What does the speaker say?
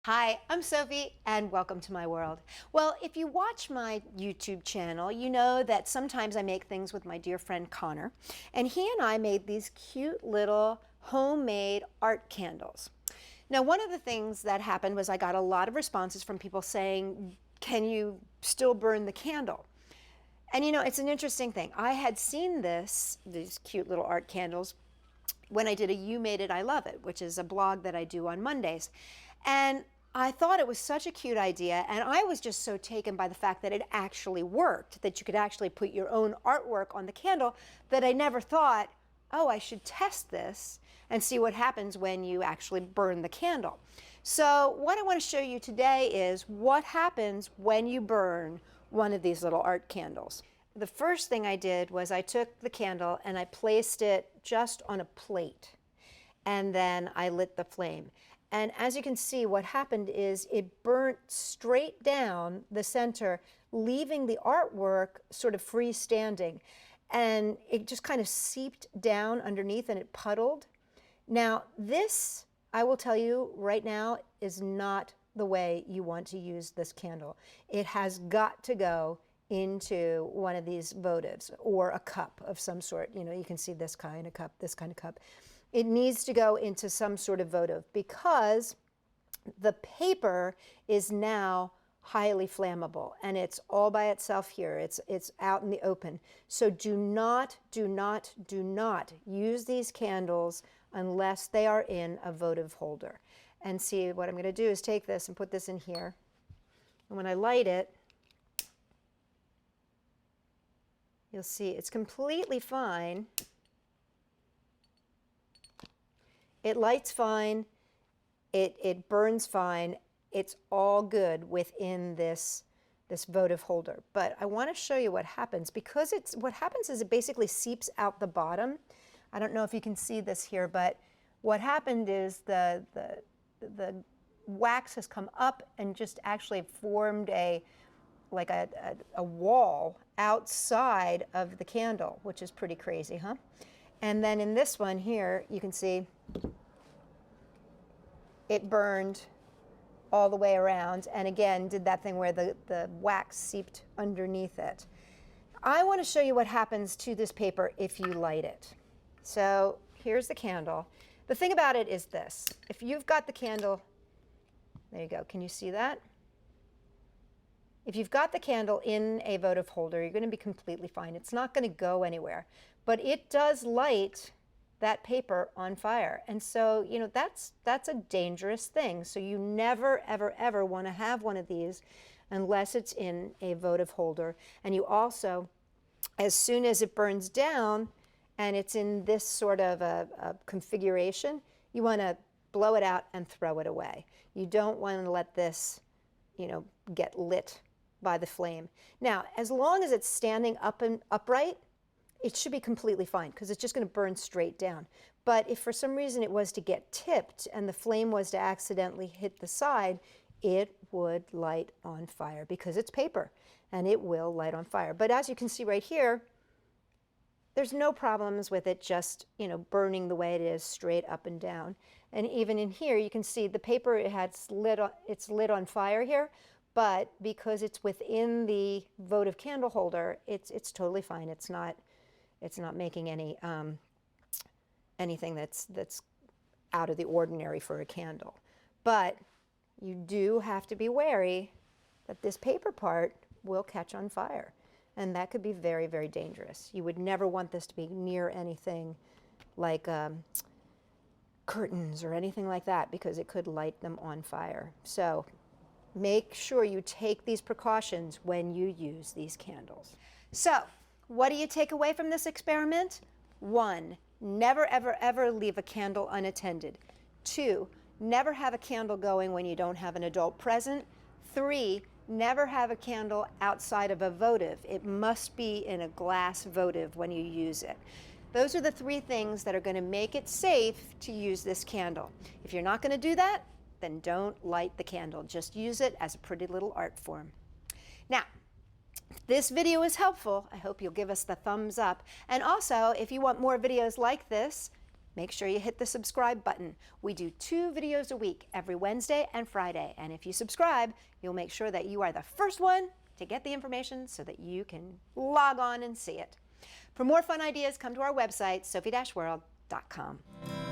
Hi, I'm Sophie and welcome to my world. Well, if you watch my YouTube channel, you know that sometimes I make things with my dear friend Connor, and he and I made these cute little homemade art candles. Now, one of the things that happened was I got a lot of responses from people saying, can you still burn the candle? And you know, it's an interesting thing. I had seen these cute little art candles when I did a You Made It, I Love It, which is a blog that I do on Mondays. And I thought it was such a cute idea, and I was just so taken by the fact that it actually worked, that you could actually put your own artwork on the candle, that I never thought, oh, I should test this and see what happens when you actually burn the candle. So what I want to show you today is what happens when you burn one of these little art candles. The first thing I did was I took the candle and I placed it just on a plate, and then I lit the flame. And as you can see, what happened is it burnt straight down the center, leaving the artwork sort of freestanding. And it just kind of seeped down underneath and it puddled. Now, this, I will tell you right now, is not the way you want to use this candle. It has got to go into one of these votives or a cup of some sort. You know, you can see this kind of cup, this kind of cup. It needs to go into some sort of votive because the paper is now highly flammable and it's all by itself here. It's out in the open. So do not use these candles unless they are in a votive holder. And see, what I'm going to do is take this and put this in here. And when I light it, you'll see it's completely fine. It lights fine, it burns fine, it's all good within this votive holder. But I want to show you what happens, because what happens is it basically seeps out the bottom. I don't know if you can see this here, but what happened is the wax has come up and just actually formed like a wall outside of the candle, which is pretty crazy, huh? And then in this one here, you can see it burned all the way around, and again did that thing where the wax seeped underneath it. I want to show you what happens to this paper if you light it. So here's the candle. The thing about it is this: if you've got the candle, there you go, can you see that? If you've got the candle in a votive holder, you're going to be completely fine. It's not going to go anywhere, but it does light that paper on fire. And so, you know, that's a dangerous thing. So you never, ever want to have one of these unless it's in a votive holder. And you also, as soon as it burns down and it's in this sort of a configuration, you want to blow it out and throw it away. You don't want to let this, you know, get lit by the flame. Now, as long as it's standing up and upright, it should be completely fine, because it's just going to burn straight down. But if for some reason it was to get tipped and the flame was to accidentally hit the side, it would light on fire, because it's paper and it will light on fire. But as you can see right here, there's no problems with it just, you know, burning the way it is, straight up and down. And even in here, you can see the paper, it's lit on fire here, but because it's within the votive candle holder, it's totally fine. It's not making any anything that's out of the ordinary for a candle. But you do have to be wary that this paper part will catch on fire, and that could be very, very dangerous. You would never want this to be near anything like curtains or anything like that, because it could light them on fire. So make sure you take these precautions when you use these candles. So what do you take away from this experiment? 1, never, ever leave a candle unattended. 2, never have a candle going when you don't have an adult present. 3, never have a candle outside of a votive. It must be in a glass votive when you use it. Those are the 3 things that are going to make it safe to use this candle. If you're not going to do that, then don't light the candle. Just use it as a pretty little art form. Now, if this video is helpful, I hope you'll give us the thumbs up. And also, if you want more videos like this, make sure you hit the subscribe button. We do 2 videos a week, every Wednesday and Friday. And if you subscribe, you'll make sure that you are the first one to get the information so that you can log on and see it. For more fun ideas, come to our website, sophie-world.com.